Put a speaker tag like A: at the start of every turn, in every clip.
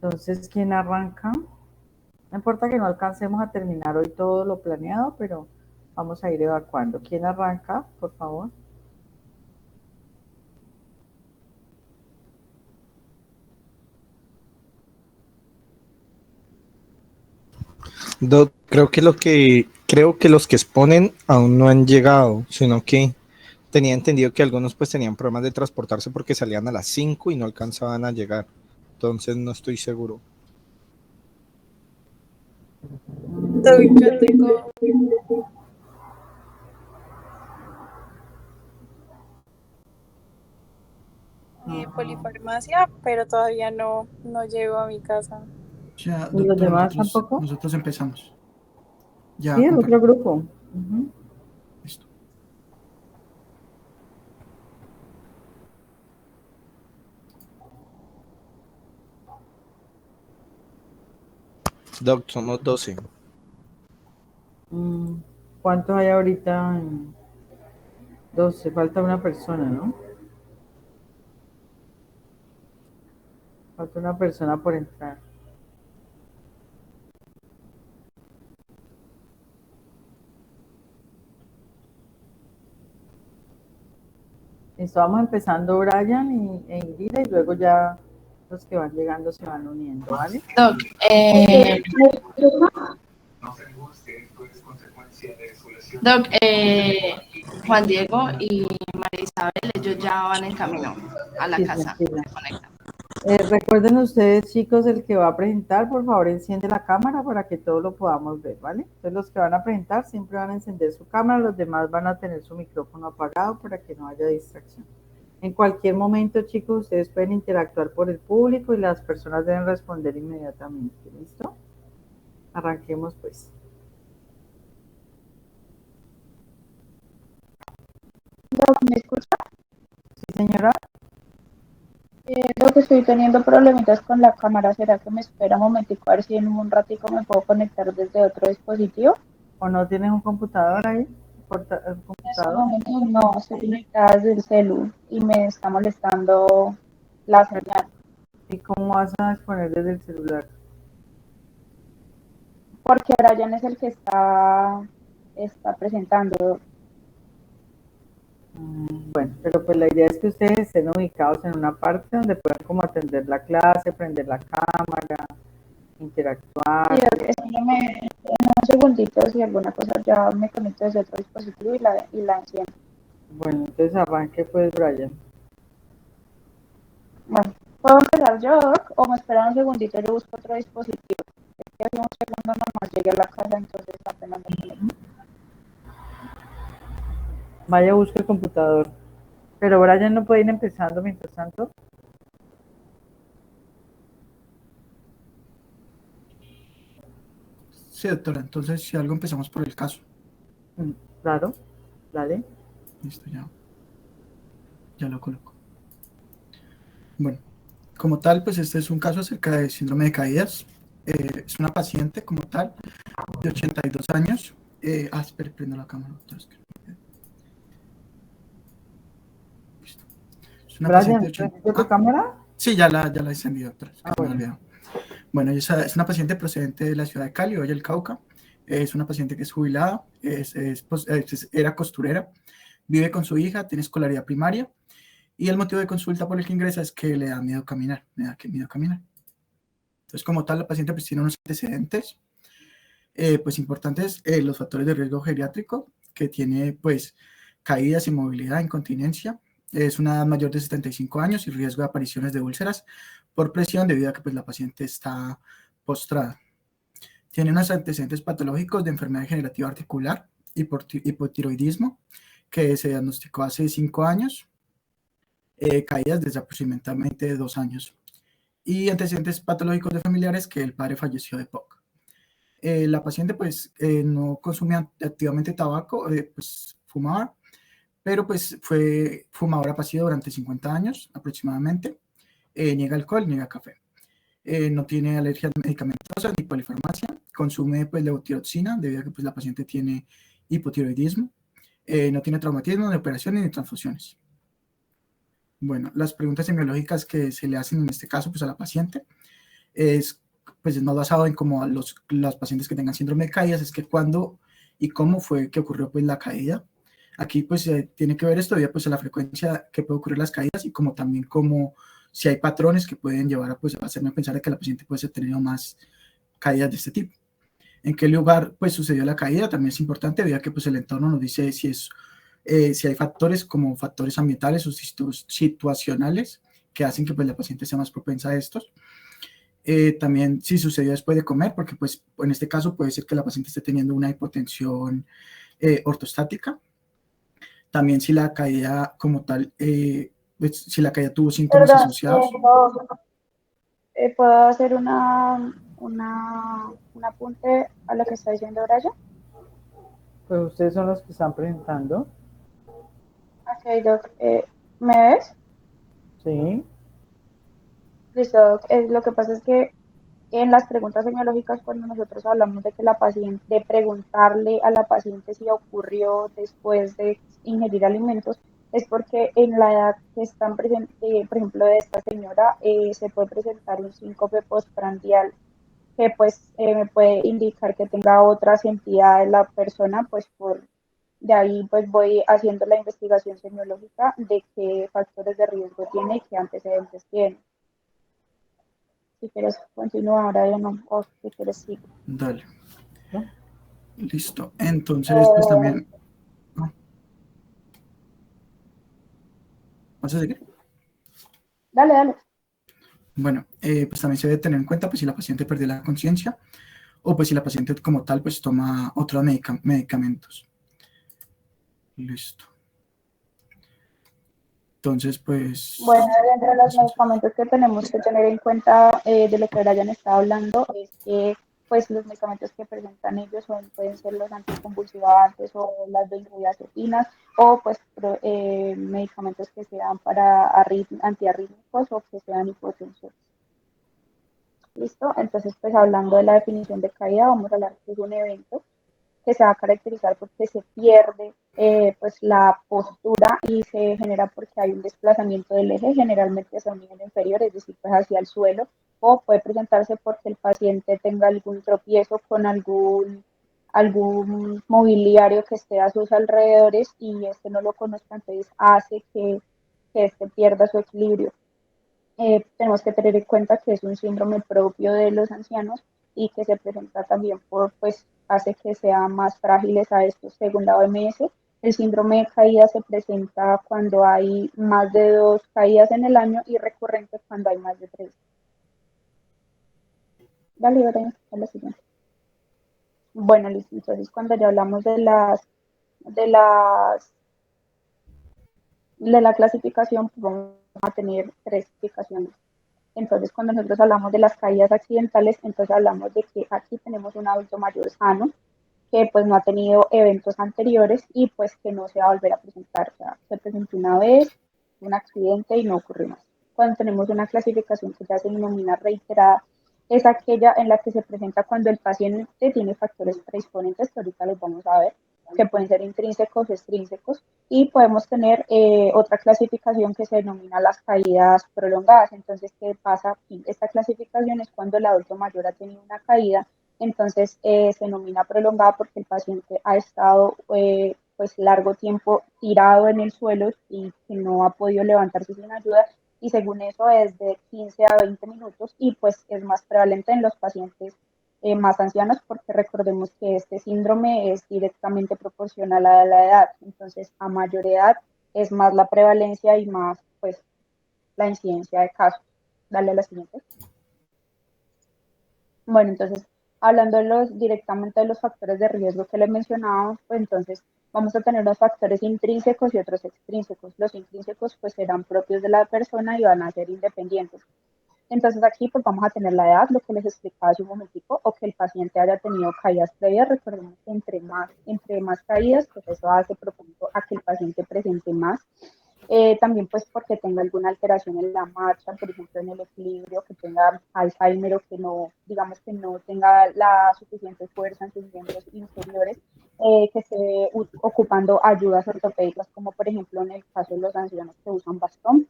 A: Entonces, ¿quién arranca? No importa que no alcancemos a terminar hoy todo lo planeado, pero vamos a ir evacuando. ¿Quién arranca, por favor?
B: Creo que los que exponen aún no han llegado, sino que tenía entendido que algunos pues tenían problemas de transportarse porque salían a las 5 y no alcanzaban a llegar. Entonces no estoy seguro.
C: Yo tengo polifarmacia, pero todavía no llego a mi casa.
D: Ya,
A: ¿Y los
D: doctora,
A: demás tampoco?
D: nosotros empezamos. Ya,
A: Sí, el otro
D: comparto.
A: grupo. Uh-huh.
D: Listo.
B: Doc, somos 12.
A: ¿Cuántos hay ahorita? 12, falta una persona, ¿no? Falta una persona por entrar. Listo, vamos empezando Brian e Indira y luego ya los que van llegando se van uniendo, ¿vale?
C: Doc, Juan Diego y María Isabel, ellos ya van en camino a la
A: Sí,
C: casa.
A: tranquila.
C: Se conectan.
A: Recuerden ustedes, chicos, el que va a presentar, por favor, enciende la cámara para que todos lo podamos ver, ¿vale? Entonces, los que van a presentar siempre van a encender su cámara, los demás van a tener su micrófono apagado para que no haya distracción. En cualquier momento, chicos, ustedes pueden interactuar por el público y las personas deben responder inmediatamente, ¿listo? Arranquemos, pues.
E: ¿Me escucha?
A: Sí, señora.
E: Creo que estoy teniendo problemitas con la cámara. ¿Será que me espera un momentico a ver si en un ratico me puedo conectar desde otro dispositivo?
A: ¿O no tienes un computador ahí? ¿Un
E: En este
A: computador?
E: momento no, estoy conectada desde el celu y me está molestando la señal.
A: ¿Y cómo vas a exponer desde el celular?
E: Porque Brian es el que está presentando.
A: Bueno, pero pues la idea es que ustedes estén ubicados en una parte donde puedan como atender la clase, prender la cámara, interactuar.
E: Sí, espérame un segundito, si alguna cosa ya me conecto desde otro dispositivo y la enciendo.
A: Bueno, entonces arranque pues, Brian.
E: Bueno, ¿puedo empezar yo, Doc? O me esperan un segundito, yo busco otro dispositivo. Es que hace un segundo nomás llegué a la casa, entonces apenas me conecto.
A: Vaya, busque el computador. Pero Brian no puede ir empezando mientras tanto.
D: Sí, doctora, entonces si algo empezamos por el caso.
A: Claro, dale.
D: Listo, ya lo coloco. Bueno, como tal, pues este es un caso acerca de síndrome de caídas. Es una paciente como tal de 82 años. Espera, prendo la cámara. Listo. Es una paciente
A: Brian,
D: de 80...
A: ¿prendiste tu cámara?
D: Sí, ya la encendí, doctora. Es que se me
A: Bueno.
D: olvidó. Bueno, ella es una paciente procedente de la ciudad de Cali, Valle del Cauca. Es una paciente que es jubilada, era costurera, vive con su hija, tiene escolaridad primaria. Y el motivo de consulta por el que ingresa es que le da miedo caminar, miedo caminar. Entonces, como tal, la paciente pues tiene unos antecedentes pues importantes, los factores de riesgo geriátrico, que tiene pues caídas, inmovilidad, incontinencia, es una edad mayor de 75 años y riesgo de apariciones de úlceras por presión debido a que pues la paciente está postrada. Tiene unos antecedentes patológicos de enfermedad degenerativa articular, hipotiroidismo, que se diagnosticó hace 5 años, caídas desde aproximadamente 2 años, y antecedentes patológicos de familiares que el padre falleció de POC. La paciente pues no consumía activamente tabaco, pues fumaba, pero pues fue fumadora pasiva durante 50 años aproximadamente, niega alcohol, niega café. No tiene alergias medicamentosas ni polifarmacia, consume pues levotiroxina debido a que pues la paciente tiene hipotiroidismo, no tiene traumatismo, ni operaciones ni transfusiones. Bueno, las preguntas semiológicas que se le hacen en este caso pues a la paciente es, pues es más basado en como a los pacientes que tengan síndrome de caídas, es que cuándo y cómo fue que ocurrió pues la caída. Aquí pues tiene que ver esto debido pues a la frecuencia que puede ocurrir las caídas y como también como si hay patrones que pueden llevar a pues a hacerme pensar de que la paciente puede haber tenido más caídas de este tipo. ¿En qué lugar pues sucedió la caída? También es importante debido a que pues el entorno nos dice si es si hay factores como factores ambientales o situacionales que hacen que pues, la paciente sea más propensa a estos. También si sucedió después de comer, porque pues en este caso puede ser que la paciente esté teniendo una hipotensión ortostática. También si la caída como tal, pues, si la caída tuvo síntomas
E: Perdón,
D: asociados.
E: ¿puedo hacer un apunte a lo que está diciendo Brian?
A: Pues ustedes son los que están presentando.
E: Ok, Doc, ¿me ves?
A: Sí.
E: Listo, Doc. Lo que pasa es que en las preguntas semiológicas, cuando nosotros hablamos de que la paciente, de preguntarle a la paciente si ocurrió después de ingerir alimentos, es porque en la edad que están presentes, por ejemplo, de esta señora, se puede presentar un síncope postprandial que pues me puede indicar que tenga otras entidades la persona, pues por de ahí pues voy haciendo la investigación semiológica de qué factores de riesgo tiene y qué antecedentes tiene. Si quieres continúa ahora ya no, o si quieres sigo.
D: Dale.
A: ¿No?
D: Listo. Entonces, pues también. ¿No? ¿Vas a seguir?
E: Dale, dale.
D: Bueno, pues también se debe tener en cuenta pues si la paciente perdió la conciencia o pues si la paciente como tal pues toma otros medicamentos. Listo. Entonces, pues.
E: Bueno, dentro de los medicamentos que tenemos que tener en cuenta de lo que Brian está hablando es que pues los medicamentos que presentan ellos pueden ser los anticonvulsivantes o las benzodiazepinas o pues medicamentos que sean para antiarrítmicos o que sean hipotensores. ¿Listo? Entonces, pues hablando de la definición de caída, vamos a hablar que es un evento que se va a caracterizar porque se pierde pues la postura y se genera porque hay un desplazamiento del eje, generalmente hacia un nivel inferior, es decir, pues hacia el suelo, o puede presentarse porque el paciente tenga algún tropiezo con algún mobiliario que esté a sus alrededores y este no lo conozca, entonces hace que este pierda su equilibrio. Tenemos que tener en cuenta que es un síndrome propio de los ancianos y que se presenta también pues, hace que sean más frágiles a esto. Según la OMS, el síndrome de caída se presenta cuando hay más de 2 caídas en el año y recurrente cuando hay más de 3. Dale, Lorena, a la siguiente. Bueno, listo. Entonces, cuando ya hablamos de las, de la clasificación, pues vamos a tener 3 clasificaciones. Entonces, cuando nosotros hablamos de las caídas accidentales, entonces hablamos de que aquí tenemos un adulto mayor sano que pues no ha tenido eventos anteriores y pues que no se va a volver a presentar. O sea, se presentó una vez, un accidente y no ocurrió más. Cuando tenemos una clasificación que ya se denomina reiterada, es aquella en la que se presenta cuando el paciente tiene factores predisponentes, que ahorita los vamos a ver, que pueden ser intrínsecos o extrínsecos, y podemos tener otra clasificación que se denomina las caídas prolongadas. Entonces, ¿qué pasa? Esta clasificación es cuando el adulto mayor ha tenido una caída, entonces se denomina prolongada porque el paciente ha estado pues largo tiempo tirado en el suelo y que no ha podido levantarse sin ayuda, y según eso es de 15 a 20 minutos y pues es más prevalente en los pacientes más ancianos porque recordemos que este síndrome es directamente proporcional a la edad, entonces a mayor edad es más la prevalencia y más pues la incidencia de casos. Dale a la siguiente. Bueno, entonces hablando directamente de los factores de riesgo que les mencionábamos, pues entonces vamos a tener los factores intrínsecos y otros extrínsecos. Los intrínsecos pues serán propios de la persona y van a ser independientes. Entonces aquí pues vamos a tener la edad, lo que les explicaba hace un momentico, o que el paciente haya tenido caídas previas. Recordemos que entre más caídas, pues eso hace propósito a que el paciente presente más. También pues porque tenga alguna alteración en la marcha, por ejemplo en el equilibrio, que tenga Alzheimer o que no, digamos que no tenga la suficiente fuerza en sus miembros inferiores, que esté ocupando ayudas ortopédicas, como por ejemplo en el caso de los ancianos que usan bastón.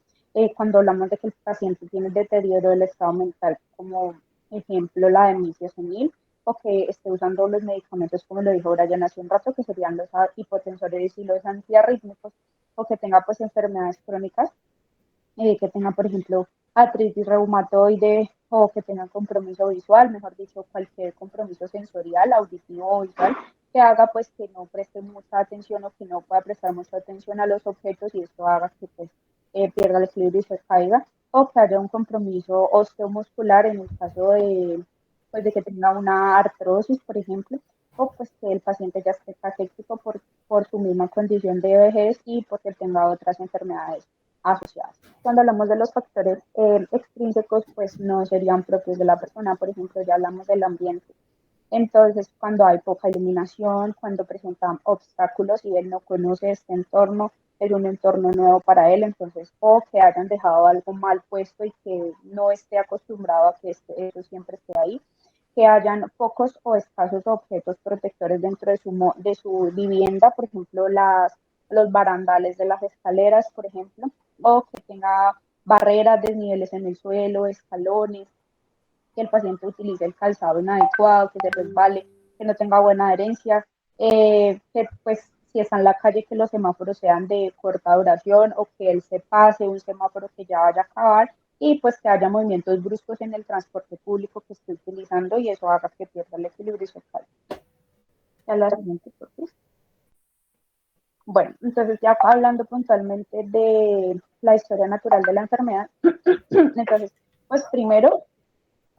E: Cuando hablamos de que el paciente tiene deterioro del estado mental, como ejemplo, la demencia senil, o que esté usando los medicamentos, como lo dijo Brian hace un rato, que serían los hipotensores y los antiarrítmicos, o que tenga pues enfermedades crónicas, que tenga, por ejemplo, artritis reumatoide o que tenga compromiso visual, mejor dicho, cualquier compromiso sensorial, auditivo o visual, que haga pues que no preste mucha atención o que no pueda prestar mucha atención a los objetos y esto haga que pues pierda el equilibrio y se caiga, o que haya un compromiso osteomuscular en el caso de, pues, de que tenga una artrosis, por ejemplo, o pues que el paciente ya esté caquético por su misma condición de vejez y porque tenga otras enfermedades asociadas. Cuando hablamos de los factores extrínsecos, pues no serían propios de la persona, por ejemplo, ya hablamos del ambiente. Entonces, cuando hay poca iluminación, cuando presentan obstáculos y él no conoce este entorno, es un entorno nuevo para él, entonces, o que hayan dejado algo mal puesto y que no esté acostumbrado a que eso siempre esté ahí, que hayan pocos o escasos objetos protectores dentro de su vivienda, por ejemplo, los barandales de las escaleras, por ejemplo, o que tenga barreras, desniveles en el suelo, escalones, que el paciente utilice el calzado inadecuado, que se resbale, que no tenga buena adherencia, que pues si está en la calle que los semáforos sean de corta duración o que él se pase un semáforo que ya vaya a acabar y pues que haya movimientos bruscos en el transporte público que esté utilizando y eso haga que pierda el equilibrio y se caiga. Ya la siguiente, por favor. Bueno, entonces ya hablando puntualmente de la historia natural de la enfermedad, entonces, pues primero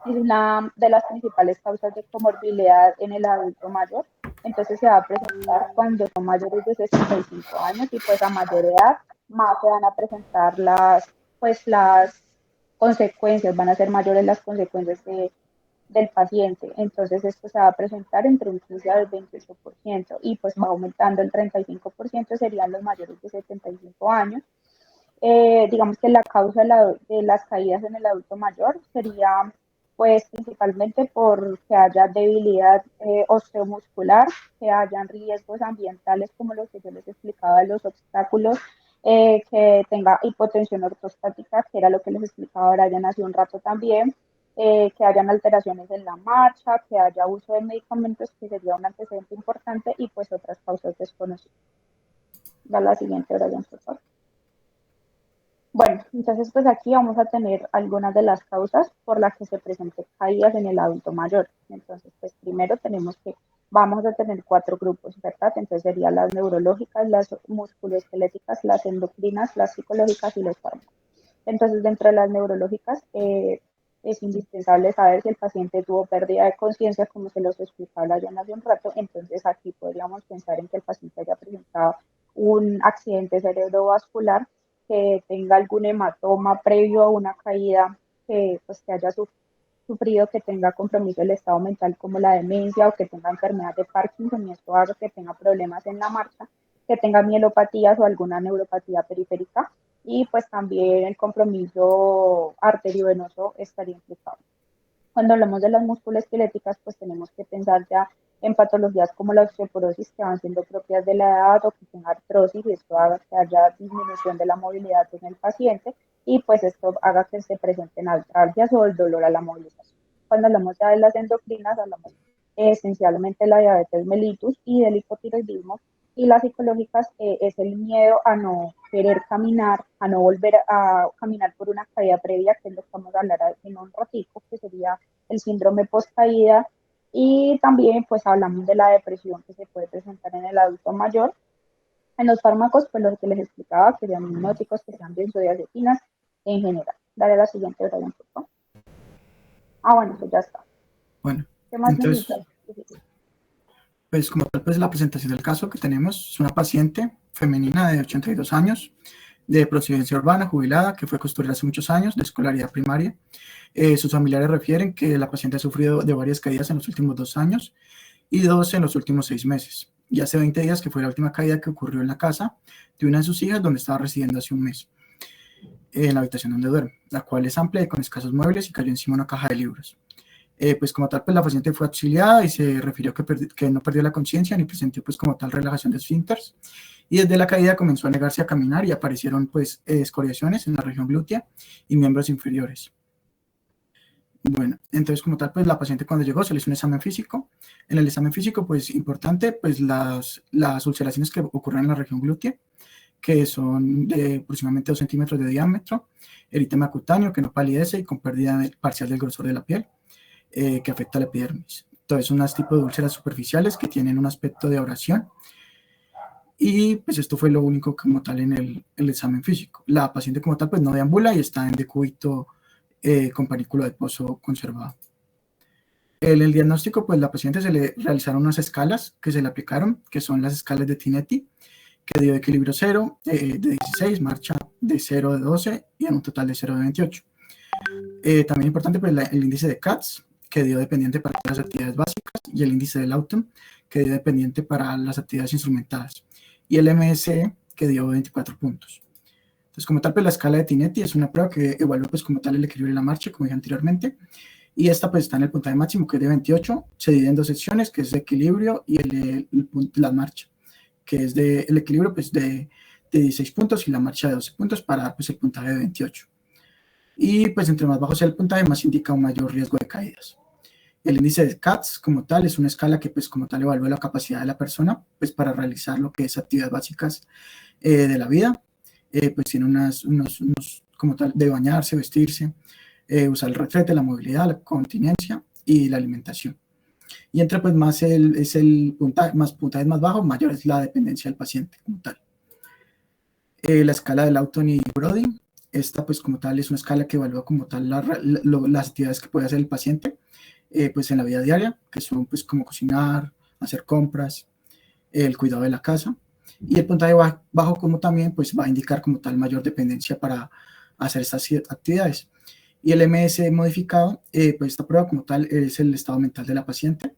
E: es una de las principales causas de comorbilidad en el adulto mayor. Entonces se va a presentar cuando son mayores de 65 años y pues a mayor edad más se van a presentar las consecuencias, van a ser mayores las consecuencias del paciente. Entonces esto se va a presentar entre un 15 al 28% y pues va aumentando el 35% serían los mayores de 75 años. Digamos que la causa de las caídas en el adulto mayor sería pues principalmente por que haya debilidad osteomuscular, que hayan riesgos ambientales como los que yo les explicaba, los obstáculos, que tenga hipotensión ortostática, que era lo que les explicaba Brian hace un rato también, que hayan alteraciones en la marcha, que haya uso de medicamentos, que sería un antecedente importante, y pues otras causas desconocidas. Da la siguiente, Brian, por favor. Bueno, entonces pues aquí vamos a tener algunas de las causas por las que se presenten caídas en el adulto mayor. Entonces, pues primero tenemos que vamos a tener 4 grupos, ¿verdad? Entonces serían las neurológicas, las musculoesqueléticas, las endocrinas, las psicológicas y los fármacos. Entonces, dentro de las neurológicas, es indispensable saber si el paciente tuvo pérdida de conciencia, como se los explicaba ya hace un rato. Entonces, aquí podríamos pensar en que el paciente haya presentado un accidente cerebrovascular, que tenga algún hematoma previo a una caída, que pues que haya sufrido, que tenga compromiso del estado mental como la demencia o que tenga enfermedad de Parkinson y esto haga que tenga problemas en la marcha, que tenga mielopatías o alguna neuropatía periférica y pues también el compromiso arteriovenoso estaría implicado. Cuando hablamos de las musculoesqueléticas, pues tenemos que pensar ya en patologías como la osteoporosis que van siendo propias de la edad o que tenga artrosis y esto haga que haya disminución de la movilidad en el paciente y pues esto haga que se presenten artralgias o el dolor a la movilización. Cuando hablamos ya de las endocrinas, hablamos esencialmente de la diabetes mellitus y del hipotiroidismo y las psicológicas es el miedo a no querer caminar, a no volver a caminar por una caída previa, que es lo que vamos a hablar en un ratico, que sería el síndrome post-caída, y también pues hablamos de la depresión que se puede presentar en el adulto mayor. En los fármacos, pues lo que les explicaba, que sean hipnóticos, que sean benzodiazepinas en general. Dale la siguiente, Brian, por favor. Bueno, pues ya está.
D: Bueno,
E: ¿Qué más
D: entonces,
E: necesitas?
D: pues como tal, pues la presentación del caso que tenemos es una paciente femenina de 82 años, de procedencia urbana, jubilada, que fue costurera hace muchos años, de escolaridad primaria. Sus familiares refieren que la paciente ha sufrido de varias caídas en los últimos 2 años y 2 en los últimos 6 meses. Y hace 20 días que fue la última caída que ocurrió en la casa de una de sus hijas, donde estaba residiendo hace un mes, en la habitación donde duerme, la cual es amplia y con escasos muebles y cayó encima de una caja de libros. Pues como tal, pues la paciente fue auxiliada y se refirió que no perdió la conciencia ni presentó pues como tal relajación de esfínteres. Y desde la caída comenzó a negarse a caminar y aparecieron pues escoriaciones en la región glútea y miembros inferiores. Bueno, entonces como tal, pues la paciente cuando llegó se le hizo un examen físico. En el examen físico, pues importante, pues las ulceraciones que ocurren en la región glútea, que son de aproximadamente 2 centímetros de diámetro, eritema cutáneo que no palidece y con pérdida parcial del grosor de la piel, que afecta a la epidermis. Entonces, unos tipos de úlceras superficiales que tienen un aspecto de abrasión. Y pues esto fue lo único como tal en el examen físico. La paciente como tal pues no deambula y está en decúbito con panículo de pozo conservado. En el diagnóstico, pues la paciente se le realizaron unas escalas que se le aplicaron, que son las escalas de Tinetti, que dio equilibrio 0 de 16, marcha de 0 de 12 y en un total de 0 de 28. También importante pues el índice de CATS, que dio dependiente para las actividades básicas, y el índice de Lawton, que dio dependiente para las actividades instrumentadas, y el MSE, que dio 24 puntos. Entonces, como tal, pues la escala de Tinetti es una prueba que evalúa pues como tal el equilibrio de la marcha, como dije anteriormente, y esta pues está en el puntaje máximo, que es de 28, se divide en dos secciones, que es el equilibrio y la marcha, que es el equilibrio pues de 16 puntos y la marcha de 12 puntos para dar pues el puntaje de 28. Y pues entre más bajo sea el puntaje, más indica un mayor riesgo de caídas. El índice de CATS como tal es una escala que pues como tal evalúa la capacidad de la persona pues para realizar lo que es actividades básicas de la vida. Pues tiene unos como tal de bañarse, vestirse, usar el retrete, la movilidad, la continencia y la alimentación. Y entre pues más es el puntaje más bajo, mayor es la dependencia del paciente como tal. La escala de Lawton y Brody, esta pues como tal es una escala que evalúa como tal las actividades que puede hacer el paciente pues en la vida diaria, que son pues como cocinar, hacer compras, el cuidado de la casa. Y el puntaje bajo como también pues va a indicar como tal mayor dependencia para hacer estas actividades. Y el MS modificado, pues esta prueba como tal es el estado mental de la paciente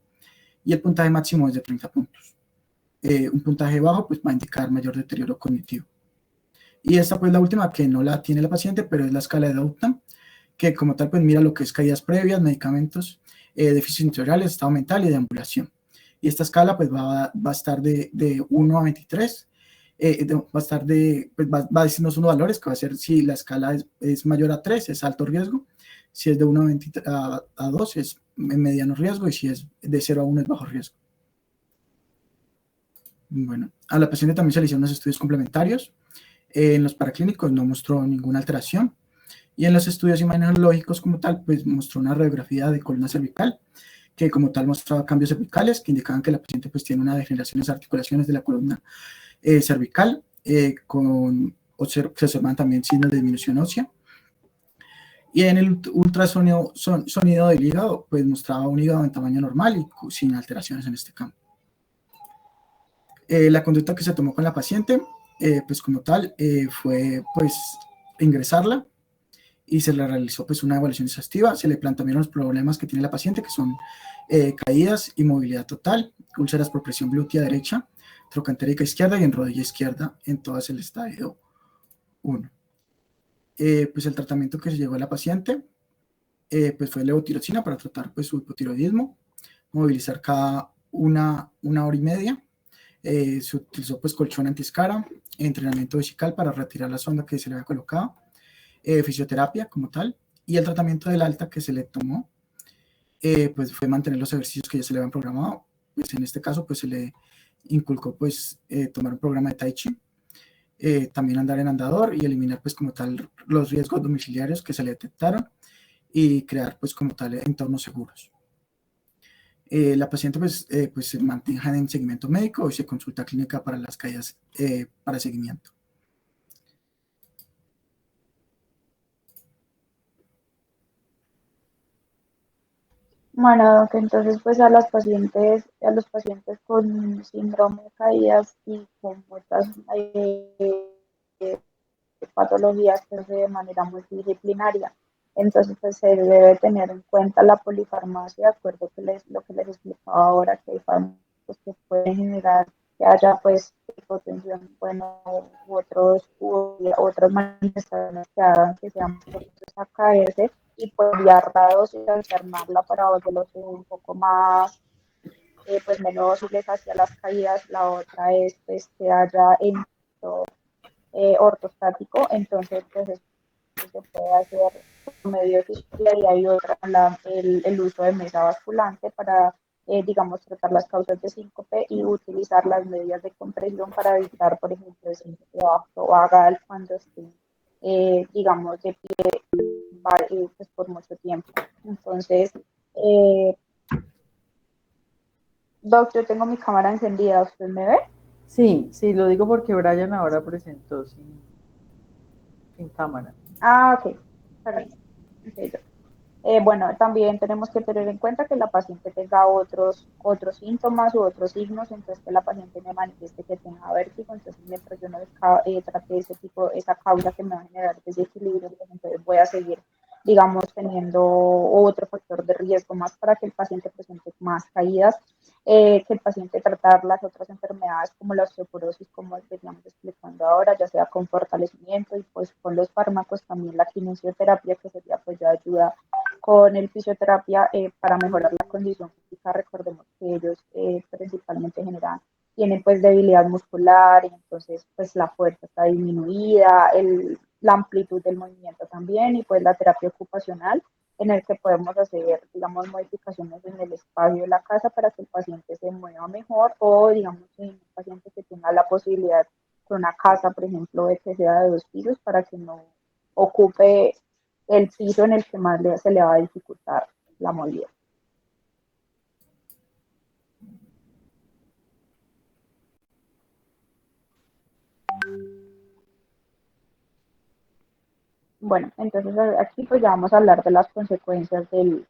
D: y el puntaje máximo es de 30 puntos. Un puntaje bajo pues va a indicar mayor deterioro cognitivo. Y esta pues la última que no la tiene la paciente, pero es la escala de Downton, que como tal pues mira lo que es caídas previas, medicamentos, déficits integrales, estado mental y deambulación. Y esta escala pues va a estar de 1 a 23, va a estar pues va a decirnos unos valores que va a ser si la escala es mayor a 3 es alto riesgo, si es de 1 a 2 es mediano riesgo y si es de 0 a 1 es bajo riesgo. Bueno, a la paciente también se le hicieron unos estudios complementarios. En los paraclínicos no mostró ninguna alteración y en los estudios imagenológicos como tal pues mostró una radiografía de columna cervical que como tal mostraba cambios cervicales que indicaban que la paciente pues tiene una degeneración en las articulaciones de la columna cervical, se observan también signos de disminución ósea. Y en el ultrasonido sonido del hígado, pues mostraba un hígado en tamaño normal y sin alteraciones en este campo. La conducta que se tomó con la paciente, pues como tal, fue pues ingresarla y se le realizó pues una evaluación exhaustiva, se le plantearon los problemas que tiene la paciente, que son caídas, inmovilidad total, úlceras por presión glútea derecha, trocantérica izquierda y en rodilla izquierda, en todas el estadio 1. Pues el tratamiento que se llegó a la paciente pues fue levotirosina para tratar pues su hipotiroidismo, movilizar cada una hora y media, se utilizó pues colchón antiescara, entrenamiento vesical para retirar la sonda que se le había colocado, fisioterapia como tal, y el tratamiento del alta que se le tomó pues fue mantener los ejercicios que ya se le habían programado. Pues en este caso pues se le inculcó pues tomar un programa de Tai Chi, también andar en andador y eliminar pues como tal los riesgos domiciliarios que se le detectaron y crear pues como tal entornos seguros. La paciente pues se mantiene en seguimiento médico y se consulta clínica para las caídas para seguimiento.
E: Bueno, que entonces pues a los pacientes con síndrome de caídas y con otras patologías que se de manera multidisciplinaria. Entonces pues se debe tener en cuenta la polifarmacia, de acuerdo que lo que les explicaba ahora, que hay fármacos que pueden generar que haya pues hipotensión, bueno, otras manifestaciones que hagan que sean propensos a caerse y pues variar la dosis, alternarla para volverlos un poco más pues menos dóciles hacia las caídas. La otra es pues que haya ortostático, entonces pues es tratamiento se puede hacer por medio de fisioterapia y hay otra, el uso de mesa basculante para, digamos, tratar las causas de síncope y utilizar las medidas de compresión para evitar, por ejemplo, el síncope bajo vagal cuando esté, digamos, de pie pues, por mucho tiempo. Entonces, eh, doctor, tengo mi cámara encendida, ¿usted me ve?
A: Sí, sí, lo digo porque Brian ahora presentó sin cámara.
E: Ah, ok. Está bien. Ok, bueno, también tenemos que tener en cuenta que la paciente tenga otros síntomas u otros signos, entonces que la paciente me manifieste que tenga vértigo, entonces mientras yo no trate ese tipo, esa causa que me va a generar desequilibrio, pues entonces voy a seguir, digamos, teniendo otro factor de riesgo más para que el paciente presente más caídas, que el paciente tratar las otras enfermedades como la osteoporosis, como estamos explicando ahora, ya sea con fortalecimiento y pues con los fármacos, también la kinesioterapia, que sería pues ya ayuda con el fisioterapia para mejorar la condición física. Recordemos que ellos principalmente tienen pues debilidad muscular y entonces pues la fuerza está disminuida, la amplitud del movimiento también y pues la terapia ocupacional en el que podemos hacer, digamos, modificaciones en el espacio de la casa para que el paciente se mueva mejor o, digamos, un paciente que tenga la posibilidad con una casa, por ejemplo, de que sea de 2 pisos para que no ocupe el piso en el que más se le va a dificultar la movilidad. Bueno, entonces aquí pues ya vamos a hablar de las consecuencias del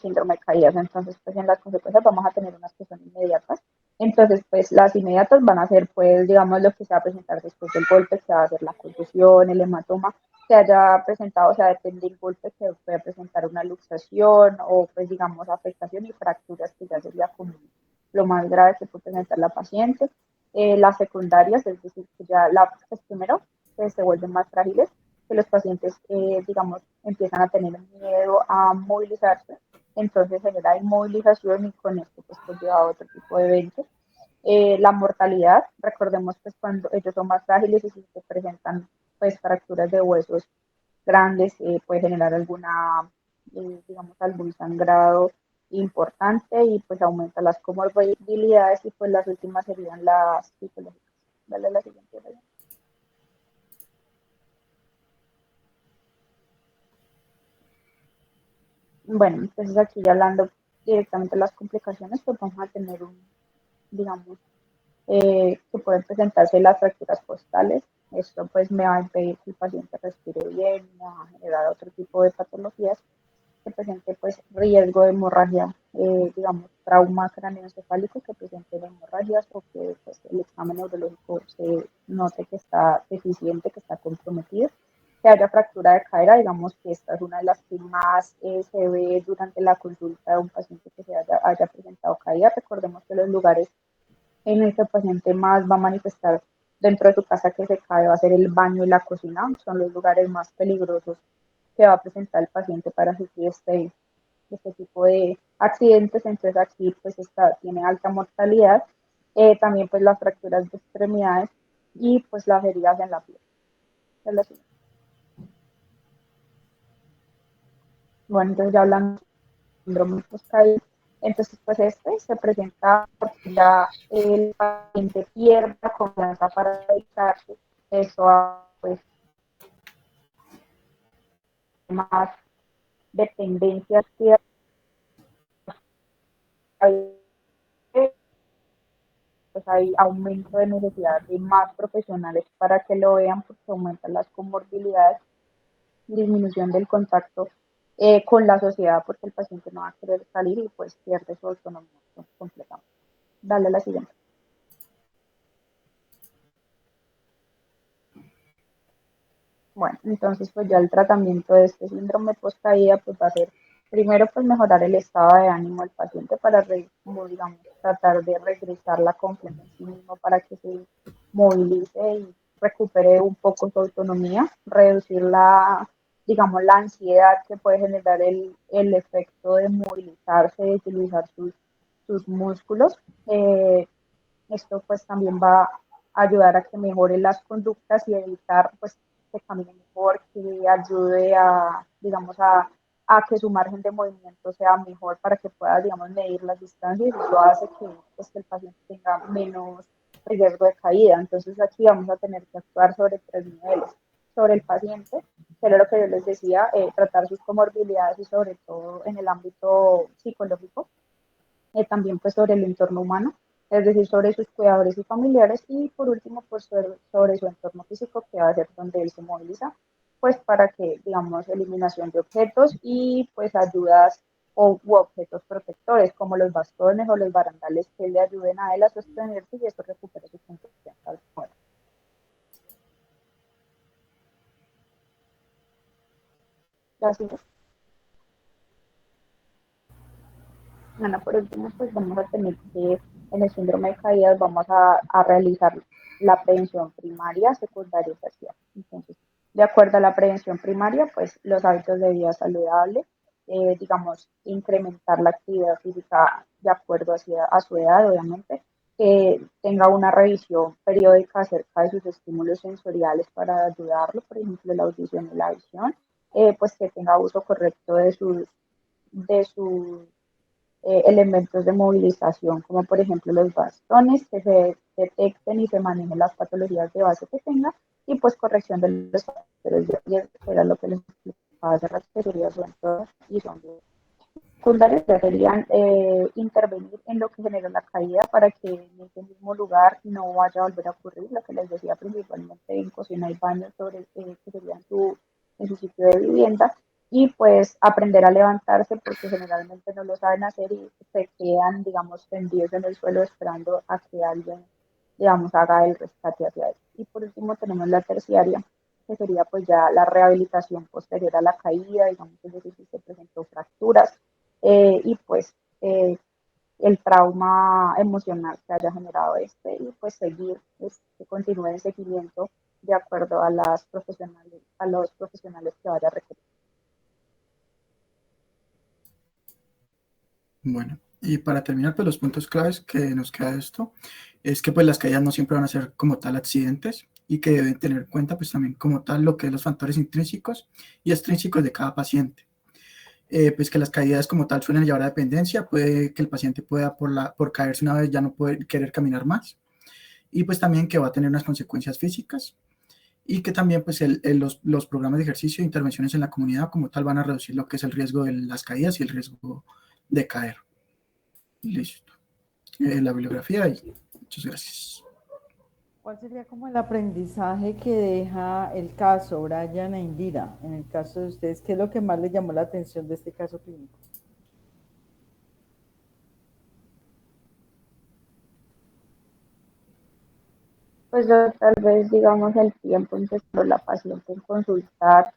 E: síndrome de caídas. Entonces, pues en las consecuencias vamos a tener unas que son inmediatas. Entonces, pues las inmediatas van a ser, pues, digamos, lo que se va a presentar después del golpe, que va a ser la contusión, el hematoma, que haya presentado, o sea, depende del golpe, que puede presentar una luxación o, pues, digamos, afectación y fracturas, que ya sería como lo más grave que puede presentar la paciente. Las secundarias, es decir, que ya pues, primero, que se vuelven más frágiles, que los pacientes, digamos, empiezan a tener miedo a movilizarse, entonces genera inmovilización y con esto pues conlleva a otro tipo de eventos. La mortalidad, recordemos pues cuando ellos son más frágiles y si se presentan pues fracturas de huesos grandes, puede generar alguna, digamos, algún sangrado importante y pues aumenta las comorbilidades y pues las últimas serían las psicológicas. Dale la siguiente. Bueno, entonces aquí ya hablando directamente de las complicaciones, pues vamos a tener digamos, que pueden presentarse las fracturas costales. Esto pues me va a impedir que el paciente respire bien, me va a generar otro tipo de patologías que presente pues riesgo de hemorragia, digamos, trauma craneoencefálico que presente hemorragias o que pues, el examen neurológico se note que está deficiente, que está comprometido, que haya fractura de cadera, digamos que esta es una de las que más se ve durante la consulta de un paciente que haya presentado caída. Recordemos que los lugares en el que el paciente más va a manifestar dentro de su casa que se cae va a ser el baño y la cocina, son los lugares más peligrosos que va a presentar el paciente para sufrir este tipo de accidentes. Entonces aquí pues tiene alta mortalidad, también pues las fracturas de extremidades y pues las heridas en la piel. Bueno, entonces ya hablando de síndrome post-caída, entonces pues este se presenta porque ya el paciente pierde la confianza para dedicarse, eso pues más dependencias que hay, pues hay aumento de necesidad de más profesionales para que lo vean porque aumentan las comorbilidades, disminución del contacto con la sociedad porque el paciente no va a querer salir y pues pierde su autonomía completamente. Dale la siguiente. Bueno, entonces pues ya el tratamiento de este síndrome post-caída pues va a ser primero pues mejorar el estado de ánimo del paciente para, como, digamos, tratar de regresar la confianza en sí mismo para que se movilice y recupere un poco su autonomía, reducir digamos, la ansiedad que puede generar el efecto de movilizarse, de utilizar sus músculos. Esto pues también va a ayudar a que mejore las conductas y evitar pues que caminen mejor, que ayude a, digamos, a que su margen de movimiento sea mejor para que pueda, digamos, medir las distancias, y eso hace que, pues, que el paciente tenga menos riesgo de caída. Entonces aquí vamos a tener que actuar sobre 3 niveles: sobre el paciente, que era lo que yo les decía, tratar sus comorbilidades y sobre todo en el ámbito psicológico, también pues sobre el entorno humano, es decir, sobre sus cuidadores y familiares, y por último pues sobre su entorno físico, que va a ser donde él se moviliza, pues para que, digamos, eliminación de objetos y pues ayudas u objetos protectores como los bastones o los barandales que le ayuden a él a sostenerse y eso recupere su confianza al cuerpo. Gracias. Ana, por último, pues vamos a tener que en el síndrome de caídas vamos a realizar la prevención primaria, secundaria y terciaria. Entonces, de acuerdo a la prevención primaria, pues los hábitos de vida saludable, digamos, incrementar la actividad física de acuerdo a su edad, obviamente, que tenga una revisión periódica acerca de sus estímulos sensoriales para ayudarlo, por ejemplo, la audición y la visión, pues que tenga uso correcto de sus elementos de movilización, como por ejemplo los bastones, que se detecten y se manejen las patologías de base que tenga, y pues corrección de los factores de riesgo, que era lo que les explicaba hace rato, que sería su entorno y son secundarios, que serían intervenir en lo que genera la caída para que en ese mismo lugar no vaya a volver a ocurrir, lo que les decía principalmente en cocina y baño, sobre que sería en su sitio de vivienda, y pues aprender a levantarse, porque generalmente no lo saben hacer y se quedan, digamos, tendidos en el suelo esperando a que alguien, digamos, haga el rescate hacia él. Y por último tenemos la terciaria, que sería pues ya la rehabilitación posterior a la caída, digamos, es decir, si se presentó fracturas, y pues el trauma emocional que haya generado y pues seguir, pues, que continúe el seguimiento de acuerdo a los profesionales que vaya a requerir.
D: Bueno, y para terminar, pues los puntos claves que nos queda de esto es que pues las caídas no siempre van a ser como tal accidentes, y que deben tener en cuenta pues también como tal lo que es los factores intrínsecos y extrínsecos de cada paciente. Pues que las caídas como tal suelen llevar a dependencia, puede que el paciente pueda por caerse una vez ya no puede querer caminar más, y pues también que va a tener unas consecuencias físicas, y que también pues los programas de ejercicio e intervenciones en la comunidad como tal van a reducir lo que es el riesgo de las caídas y el riesgo de caer. Listo. La bibliografía, y muchas gracias.
A: ¿Cuál sería como el aprendizaje que deja el caso, Brian e Indira? En el caso de ustedes, ¿qué es lo que más les llamó la atención de este caso clínico?
E: Pues yo, tal vez, digamos, el tiempo en que estuvo la paciente en consultar,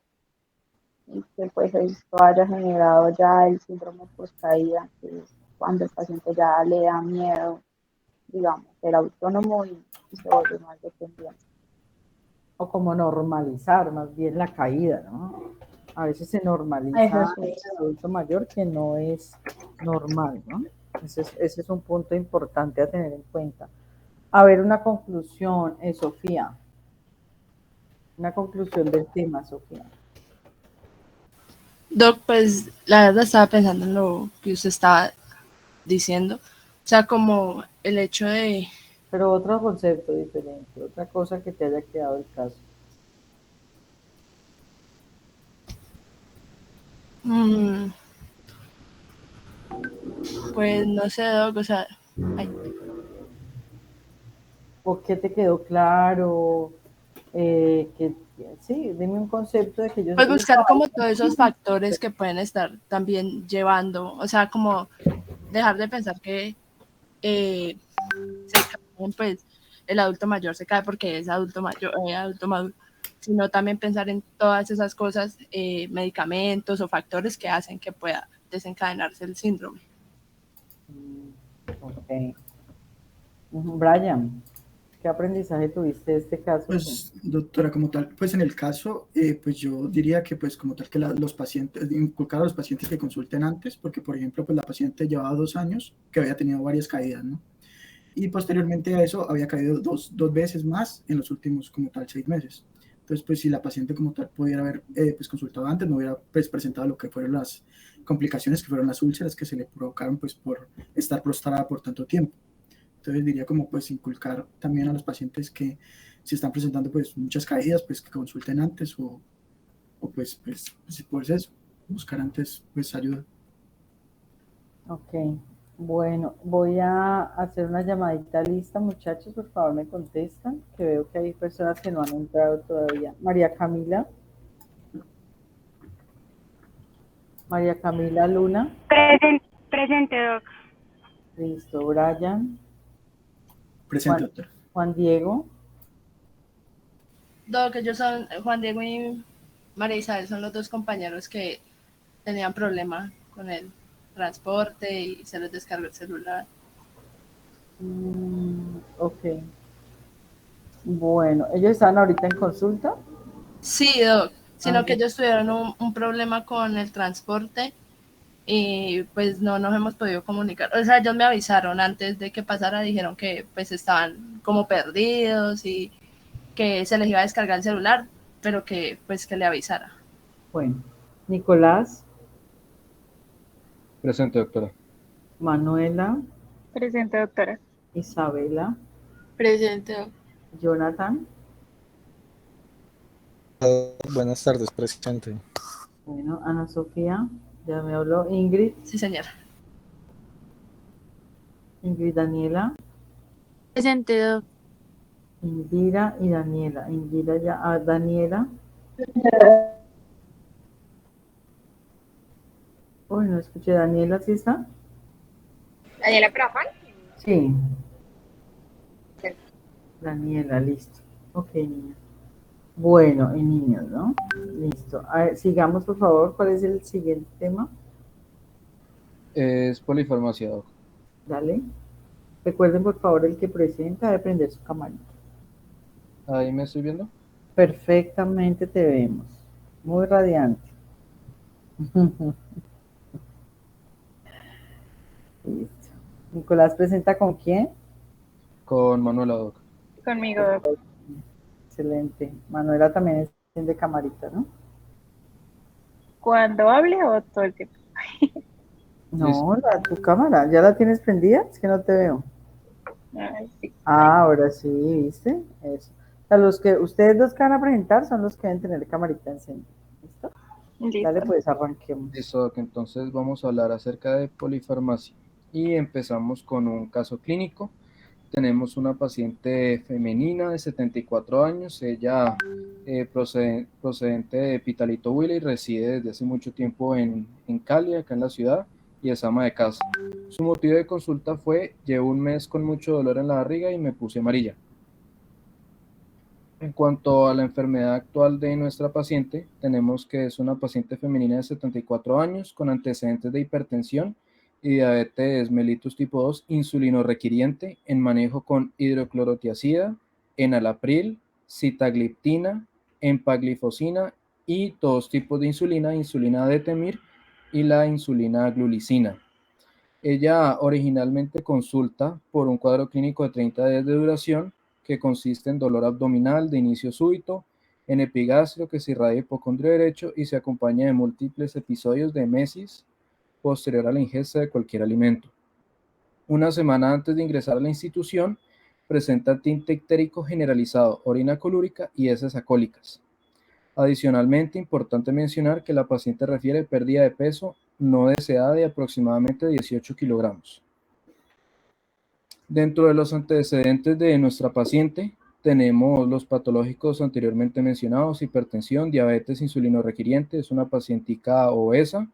E: y que pues esto haya generado ya el síndrome post-caída, que es cuando el paciente ya le da miedo, digamos, ser autónomo y se vuelve más dependiente.
A: O como normalizar más bien la caída, ¿no? A veces se
E: Eso
A: normaliza en
E: sí.
A: el adulto mayor que no es normal, ¿no? Ese es un punto importante a tener en cuenta. A ver, una conclusión, Sofía. Una conclusión del tema, Sofía.
C: Doc, pues la verdad estaba pensando en lo que usted estaba diciendo. O sea, como el hecho de...
A: Pero otro concepto diferente, otra cosa que te haya quedado el caso.
C: pues no sé, Doc, o sea... Ay.
A: ¿O qué te quedó claro? Sí, dime un concepto de que yo...
C: Pues buscar como todos esos factores que pueden estar también llevando, o sea, como dejar de pensar que se caen, pues el adulto mayor se cae porque es adulto mayor, adulto maduro, sino también pensar en todas esas cosas, medicamentos o factores que hacen que pueda desencadenarse el síndrome.
A: Ok. Brian, ¿qué aprendizaje tuviste de este caso?
D: Pues, doctora, como tal, pues en el caso, pues yo diría que pues como tal que los pacientes, inculcar a los pacientes que consulten antes, porque por ejemplo, pues la paciente llevaba 2 años que había tenido varias caídas, ¿no? Y posteriormente a eso había caído dos veces más en los últimos como tal 6 meses. Entonces, pues si la paciente como tal pudiera haber pues, consultado antes, no hubiera pues, presentado lo que fueron las complicaciones, que fueron las úlceras que se le provocaron pues, por estar prostrada por tanto tiempo. Entonces diría como pues inculcar también a los pacientes que si están presentando pues muchas caídas, pues que consulten antes pues eso, buscar antes pues ayuda.
A: Ok, bueno, voy a hacer una llamadita lista, muchachos, por favor me contestan, que veo que hay personas que no han entrado todavía. María Camila. María Camila Luna.
F: Presente, doc.
A: Listo, Brian.
D: Presente, doctor.
A: Juan Diego.
C: Doc, ellos son Juan Diego y María Isabel, son los dos compañeros que tenían problema con el transporte y se les descargó el celular.
A: Ok. Bueno, ¿ellos están ahorita en consulta?
C: Sí, doc, sino que
A: sí.
C: ellos tuvieron un problema con el transporte y pues no nos hemos podido comunicar. O sea, ellos me avisaron antes de que pasara, dijeron que pues estaban como perdidos y que se les iba a descargar el celular, pero que pues que le avisara.
A: Bueno, Nicolás.
B: Presente, doctora.
A: Manuela.
F: Presente, doctora.
A: Isabela.
C: Presente, doc.
A: Jonathan.
B: Buenas tardes, presente.
A: Bueno, Ana Sofía, ya me habló. Ingrid.
C: Sí, señora.
A: Ingrid Daniela.
F: Presente, doc.
A: Indira y Daniela. Indira ya, Daniela. Uy, no escuché. Daniela, ¿sí está?
E: Daniela Prafán.
A: Sí. Daniela, listo. Ok, niña. Bueno, y niños, ¿no? Listo. A ver, sigamos, por favor. ¿Cuál es el siguiente tema?
B: Es polifarmacia, doc.
A: Dale. Recuerden, por favor, el que presenta debe prender su camarita.
B: Ahí me estoy viendo.
A: Perfectamente te vemos. Muy radiante. Listo. Nicolás presenta con quién?
B: Con Manuela, doc.
F: Conmigo, doc.
A: Excelente. Manuela también es de camarita, ¿no?
F: ¿Cuándo hable o todo el tiempo?
A: No, tu cámara, ¿ya la tienes prendida? Es que no te veo.
F: Ay, sí.
A: Ahora sí, ¿viste? Eso. O sea, ustedes dos que van a presentar son los que deben tener camarita encendida. ¿Listo?
F: Listo.
A: Dale, pues arranquemos.
B: Listo, doc. Entonces vamos a hablar acerca de polifarmacia. Y empezamos con un caso clínico. Tenemos una paciente femenina de 74 años. Ella procedente de Pitalito Huila y reside desde hace mucho tiempo en Cali, acá en la ciudad, y es ama de casa. Su motivo de consulta fue: llevo un mes con mucho dolor en la barriga y me puse amarilla. En cuanto a la enfermedad actual de nuestra paciente, tenemos que es una paciente femenina de 74 años con antecedentes de hipertensión y diabetes mellitus tipo 2 insulino requiriente en manejo con hidroclorotiazida, enalapril, sitagliptina, empaglifosina y todos tipos de insulina, insulina detemir y la insulina glulicina. Ella originalmente consulta por un cuadro clínico de 30 días de duración que consiste en dolor abdominal de inicio súbito, en epigastrio que se irradia hipocondrio derecho y se acompaña de múltiples episodios de emesis posterior a la ingesta de cualquier alimento. Una semana antes de ingresar a la institución, presenta tinte ictérico generalizado, orina colúrica y heces acólicas. Adicionalmente, importante mencionar que la paciente refiere pérdida de peso no deseada de aproximadamente 18 kilogramos. Dentro de los antecedentes de nuestra paciente, tenemos los patológicos anteriormente mencionados: hipertensión, diabetes insulino requiriente, es una pacientica obesa,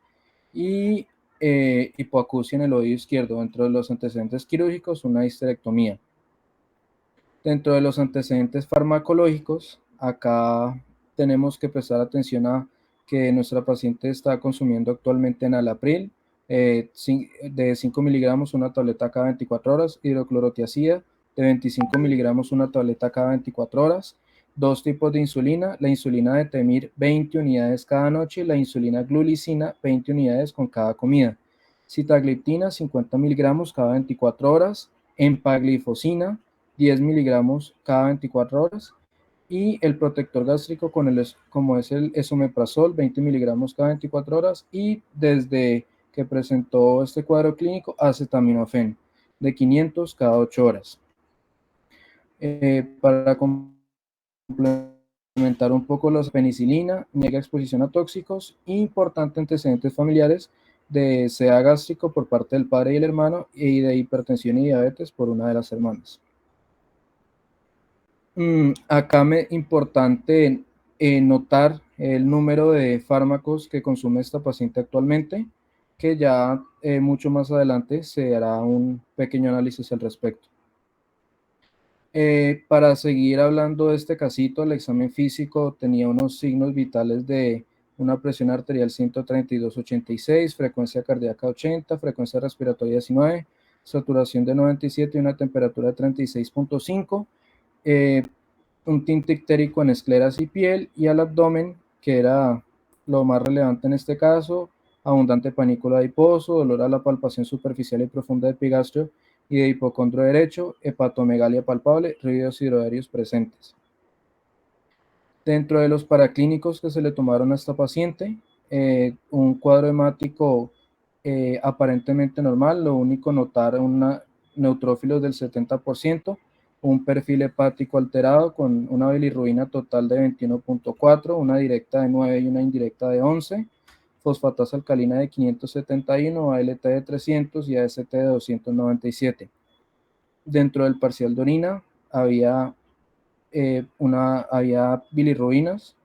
B: y hipoacusia en el oído izquierdo. Dentro de los antecedentes quirúrgicos, una histerectomía. Dentro de los antecedentes farmacológicos, acá tenemos que prestar atención a que nuestra paciente está consumiendo actualmente enalapril de 5 miligramos, una tableta cada 24 horas, hidroclorotiazida de 25 miligramos, una tableta cada 24 horas, dos tipos de insulina, la insulina detemir 20 unidades cada noche y la insulina glulicina 20 unidades con cada comida, sitagliptina 50 miligramos cada 24 horas, empaglifosina 10 miligramos cada 24 horas
G: y el protector gástrico como es el esomeprazol, 20 miligramos cada 24 horas, y desde que presentó este cuadro clínico, acetaminofén, de 500 cada 8 horas. Para complementar un poco la penicilina, niega exposición a tóxicos, importante antecedentes familiares de SEA gástrico por parte del padre y el hermano, y de hipertensión y diabetes por una de las hermanas. Acá me importante notar el número de fármacos que consume esta paciente actualmente, que ya mucho más adelante se hará un pequeño análisis al respecto. Para seguir hablando de este casito, el examen físico tenía unos signos vitales de una presión arterial 132/86, frecuencia cardíaca 80, frecuencia respiratoria 19, saturación de 97 y una temperatura de 36.5. Un tinte ictérico en escleras y piel, y al abdomen, que era lo más relevante en este caso, abundante panículo adiposo, dolor a la palpación superficial y profunda de epigastrio y de hipocondrio derecho, hepatomegalia palpable, ruidos hidroaéreos presentes. Dentro de los paraclínicos que se le tomaron a esta paciente, un cuadro hemático aparentemente normal, lo único notar una neutrófilos del 70%, un perfil hepático alterado con una bilirrubina total de 21.4, una directa de 9 y una indirecta de 11, fosfatasa alcalina de 571, ALT de 300 y AST de 297. Dentro del parcial de orina había bilirrubinas,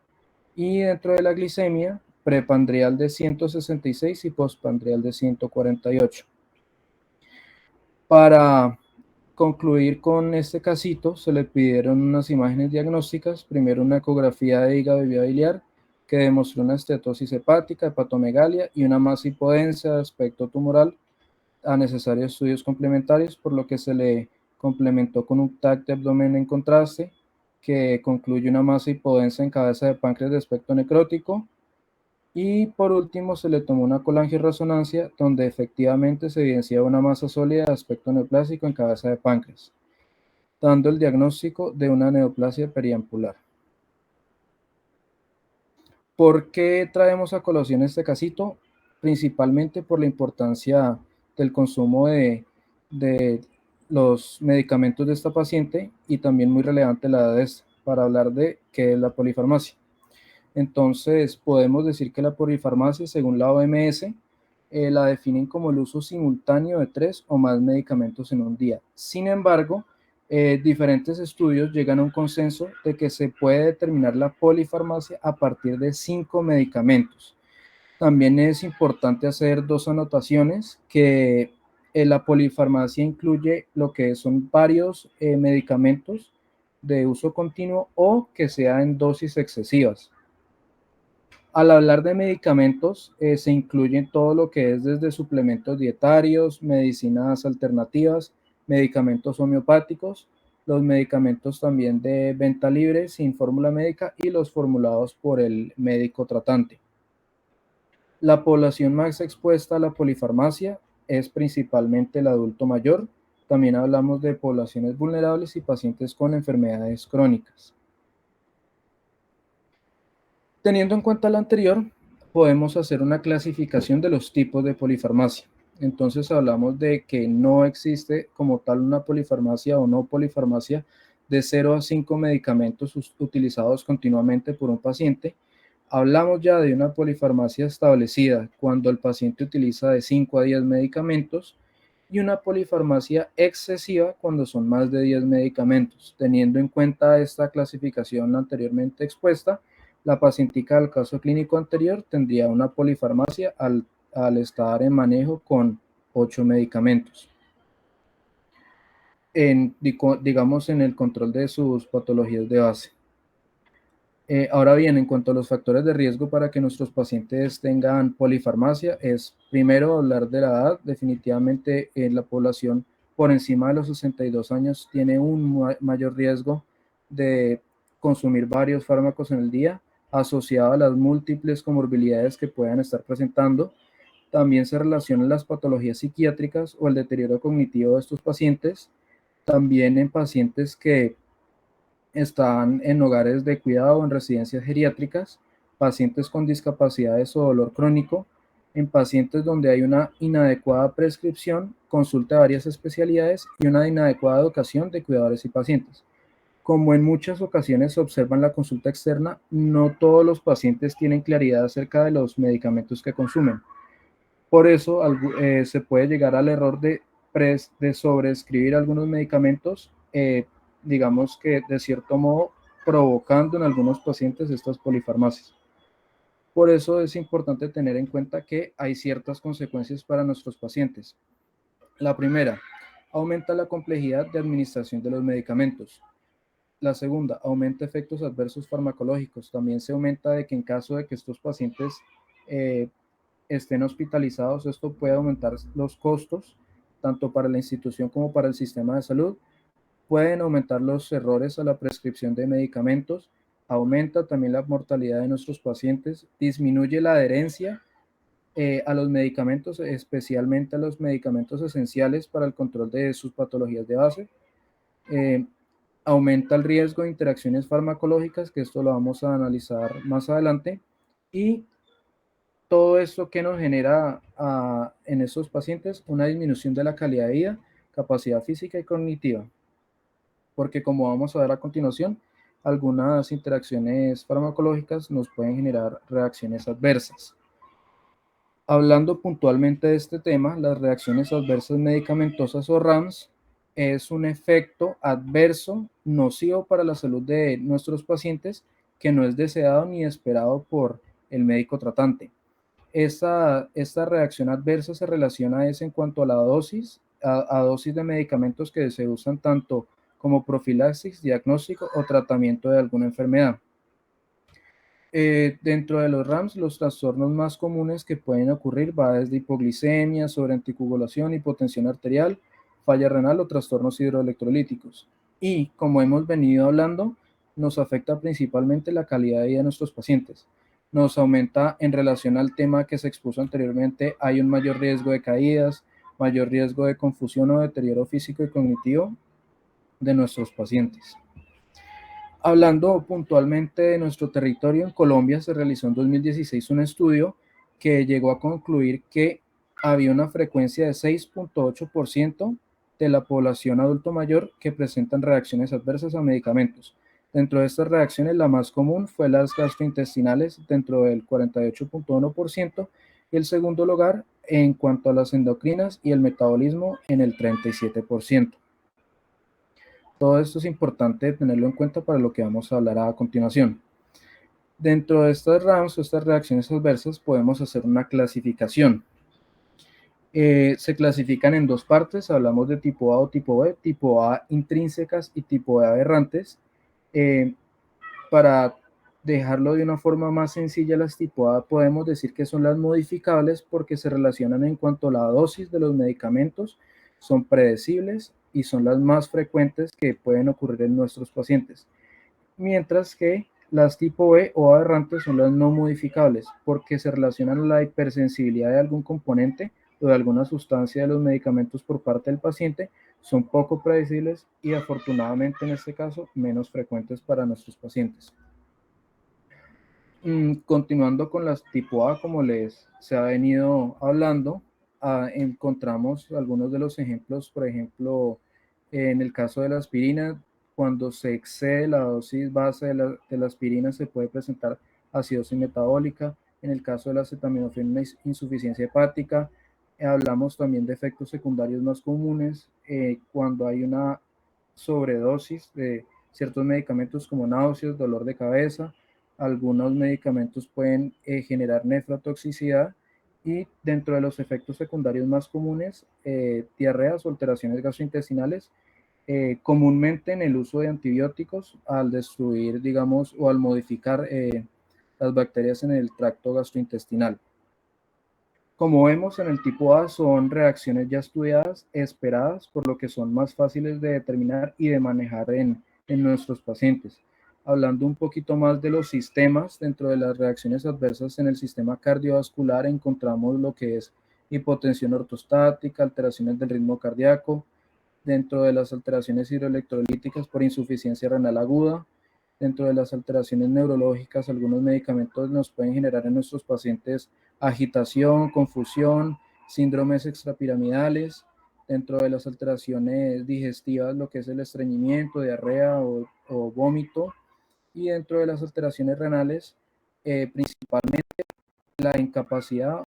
G: y dentro de la glicemia, prepandrial de 166 y postpandrial de 148. Para concluir con este casito, se le pidieron unas imágenes diagnósticas, primero una ecografía de hígado y vía biliar, que demostró una estetosis hepática, hepatomegalia y una masa hipodensa de aspecto tumoral, a necesarios estudios complementarios, por lo que se le complementó con un TAC de abdomen en contraste, que concluye una masa hipodensa en cabeza de páncreas de aspecto necrótico. Y por último se le tomó una colangioresonancia, donde efectivamente se evidenciaba una masa sólida de aspecto neoplásico en cabeza de páncreas, dando el diagnóstico de una neoplasia periampular. ¿Por qué traemos a colación este casito? Principalmente por la importancia del consumo de los medicamentos de esta paciente, y también muy relevante la edad de esta, para hablar de qué es la polifarmacia. Entonces, podemos decir que la polifarmacia, según la OMS, la definen como el uso simultáneo de 3 o más medicamentos en un día. Sin embargo, diferentes estudios llegan a un consenso de que se puede determinar la polifarmacia a partir de 5 medicamentos. También es importante hacer dos anotaciones, que la polifarmacia incluye lo que son varios medicamentos de uso continuo o que sea en dosis excesivas. Al hablar de medicamentos, se incluyen todo lo que es desde suplementos dietarios, medicinas alternativas, medicamentos homeopáticos, los medicamentos también de venta libre sin fórmula médica y los formulados por el médico tratante. La población más expuesta a la polifarmacia es principalmente el adulto mayor. También hablamos de poblaciones vulnerables y pacientes con enfermedades crónicas. Teniendo en cuenta lo anterior, podemos hacer una clasificación de los tipos de polifarmacia. Entonces hablamos de que no existe como tal una polifarmacia o no polifarmacia de 0 a 5 medicamentos utilizados continuamente por un paciente. Hablamos ya de una polifarmacia establecida cuando el paciente utiliza de 5 a 10 medicamentos, y una polifarmacia excesiva cuando son más de 10 medicamentos. Teniendo en cuenta esta clasificación anteriormente expuesta, la pacientica del caso clínico anterior tendría una polifarmacia al estar en manejo con 8 medicamentos. Digamos, en el control de sus patologías de base. Ahora bien, en cuanto a los factores de riesgo para que nuestros pacientes tengan polifarmacia, es primero hablar de la edad. Definitivamente la población por encima de los 62 años tiene un mayor riesgo de consumir varios fármacos en el día, asociado a las múltiples comorbilidades que puedan estar presentando. También se relacionan las patologías psiquiátricas o el deterioro cognitivo de estos pacientes. También en pacientes que están en hogares de cuidado, en residencias geriátricas, pacientes con discapacidades o dolor crónico, en pacientes donde hay una inadecuada prescripción, consulta de varias especialidades y una inadecuada educación de cuidadores y pacientes. Como en muchas ocasiones se observa en la consulta externa, no todos los pacientes tienen claridad acerca de los medicamentos que consumen. Por eso se puede llegar al error de sobreescribir algunos medicamentos, digamos que de cierto modo provocando en algunos pacientes estas polifarmacias. Por eso es importante tener en cuenta que hay ciertas consecuencias para nuestros pacientes. La primera, aumenta la complejidad de administración de los medicamentos. La segunda, aumenta efectos adversos farmacológicos. También se aumenta de que en caso de que estos pacientes estén hospitalizados, esto puede aumentar los costos, tanto para la institución como para el sistema de salud. Pueden aumentar los errores a la prescripción de medicamentos, aumenta también la mortalidad de nuestros pacientes, disminuye la adherencia a los medicamentos, especialmente a los medicamentos esenciales para el control de sus patologías de base. Aumenta el riesgo de interacciones farmacológicas, que esto lo vamos a analizar más adelante, y todo esto que nos genera en estos pacientes una disminución de la calidad de vida, capacidad física y cognitiva, porque como vamos a ver a continuación, algunas interacciones farmacológicas nos pueden generar reacciones adversas. Hablando puntualmente de este tema, las reacciones adversas medicamentosas o RAMS es un efecto adverso nocivo para la salud de nuestros pacientes que no es deseado ni esperado por el médico tratante. Esta reacción adversa se relaciona en cuanto a la dosis, a dosis de medicamentos que se usan tanto como profilaxis, diagnóstico o tratamiento de alguna enfermedad. Dentro de los RAMS, los trastornos más comunes que pueden ocurrir va desde hipoglicemia, sobreanticoagulación, hipotensión arterial, falla renal o trastornos hidroelectrolíticos. Y como hemos venido hablando, nos afecta principalmente la calidad de vida de nuestros pacientes. Nos aumenta en relación al tema que se expuso anteriormente, hay un mayor riesgo de caídas, mayor riesgo de confusión o deterioro físico y cognitivo de nuestros pacientes. Hablando puntualmente de nuestro territorio, en Colombia se realizó en 2016 un estudio que llegó a concluir que había una frecuencia de 6.8% de la población adulto mayor que presentan reacciones adversas a medicamentos. Dentro de estas reacciones, la más común fue las gastrointestinales, dentro del 48.1%, y el segundo lugar en cuanto a las endocrinas y el metabolismo en el 37%. Todo esto es importante tenerlo en cuenta para lo que vamos a hablar a continuación. Dentro de estas RAMS o estas reacciones adversas podemos hacer una clasificación. Se clasifican en dos partes, hablamos de tipo A o tipo B, tipo A intrínsecas y tipo B aberrantes. Para dejarlo de una forma más sencilla, las tipo A podemos decir que son las modificables porque se relacionan en cuanto a la dosis de los medicamentos, son predecibles y son las más frecuentes que pueden ocurrir en nuestros pacientes. Mientras que las tipo B o aberrantes son las no modificables porque se relacionan a la hipersensibilidad de algún componente o de alguna sustancia de los medicamentos por parte del paciente, son poco predecibles y afortunadamente en este caso menos frecuentes para nuestros pacientes. Continuando con las tipo A, como les se ha venido hablando, encontramos algunos de los ejemplos, por ejemplo, en el caso de la aspirina, cuando se excede la dosis base de la aspirina se puede presentar acidosis metabólica. En el caso de la acetaminofén, una insuficiencia hepática. Hablamos también de efectos secundarios más comunes cuando hay una sobredosis de ciertos medicamentos como náuseas, dolor de cabeza. Algunos medicamentos pueden generar nefrotoxicidad y dentro de los efectos secundarios más comunes, diarreas o alteraciones gastrointestinales, comúnmente en el uso de antibióticos al destruir, digamos, o al modificar las bacterias en el tracto gastrointestinal. Como vemos en el tipo A son reacciones ya estudiadas, esperadas, por lo que son más fáciles de determinar y de manejar en nuestros pacientes. Hablando un poquito más de los sistemas, dentro de las reacciones adversas en el sistema cardiovascular encontramos lo que es hipotensión ortostática, alteraciones del ritmo cardíaco, dentro de las alteraciones hidroelectrolíticas por insuficiencia renal aguda, dentro de las alteraciones neurológicas, algunos medicamentos nos pueden generar en nuestros pacientes agitación, confusión, síndromes extrapiramidales, dentro de las alteraciones digestivas, lo que es el estreñimiento, diarrea o vómito, y dentro de las alteraciones renales, principalmente la incapacidad